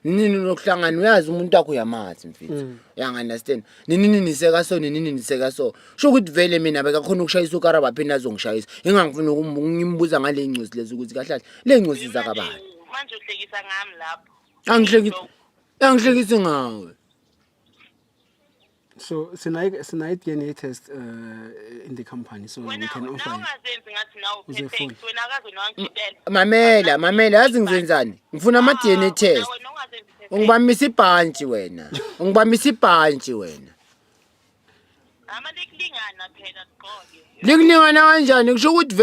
nini lokuhlangana uyazi umuntu wakho uyamazi mfethu understand nini niseka so sho ukuthi vele mina bekakhona ukushayisa ukaraba phela azongishayisa engangifuna ukungimbuza ngale incosi lezi ukuthi kahle le incosi zakabani manje uhlekisa ngami lapho angihlekisi ngawe. So tonight DNA test in the company, so we can offer mamela yazi ngizenzani ngifuna ama DNA test ungibambisa ibhantshi wena likulingana kanjani kusho ukuthi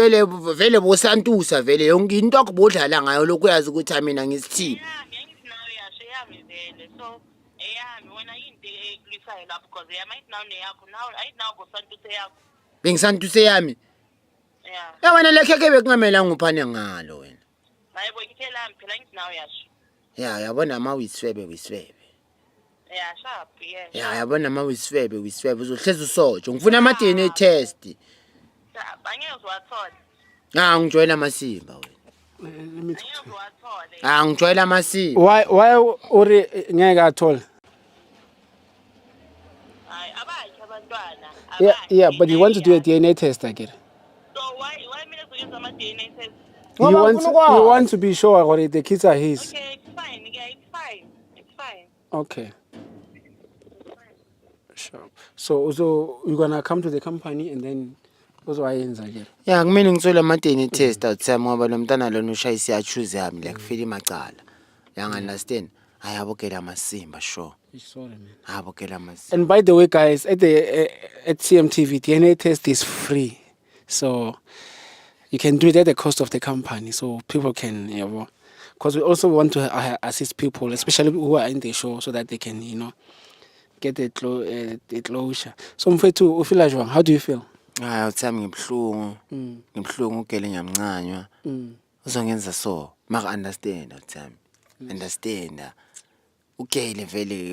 vele bosantusa vele yonke into akubodlala ngayo lokho yazi ukuthi mina ngisithini bengisantuse yami wena lekheke bekungamela ngiphane ngalo wena hayibo ngithelami phela ngithi nawe yasho yabona ama wiswebe sharp yabona ama wiswebe uzohleza usojo ngifuna ama DNA test angeke uzwathola ngijwayela amasimba wena ngijwayela amasimba why uri ngeke athola yeah but you want to do a DNA test again. So why me to use my DNA test? You want to be sure that the kids are his. Okay, it's fine. Yeah, it's fine. Okay. Sure. So you're gonna come to the company and then uzoyenza again. Yeah, kumele ngitsole ama DNA test awuthama ngoba lo mntana lona ushayisa choose yami like feel macala. You understand? Ayabokela amasimba sure. Sorry man. Ayabokela amasimba. And by the way guys, at CMTV DNA test is free. So you can do it at the cost of the company, so people can, because we also want to assist people, especially who are in the show, so that they can, get the closure. So mfethu ufila jwang? How do you feel? Uthami ngibhlungu ugele nyamncanywa. Uzongenza so, maka understand uthami. Understand. Ugele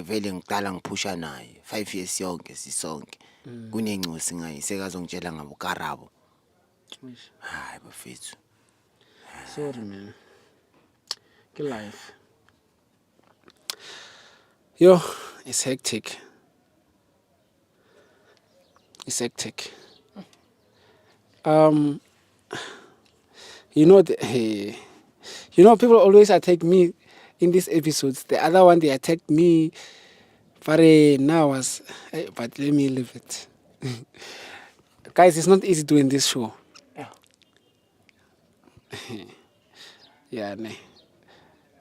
vele ngiqala ngiphusha naye 5 years yonke sisonke. Kunencosi ngayiseka ngabo karabo. Hayi bafethu. Sorry man. Good life. Yo, it's hectic. People always attack me in these episodes. The other one they attacked me for an hours, but let me leave it. Guys, it's not easy doing this show. Yeah,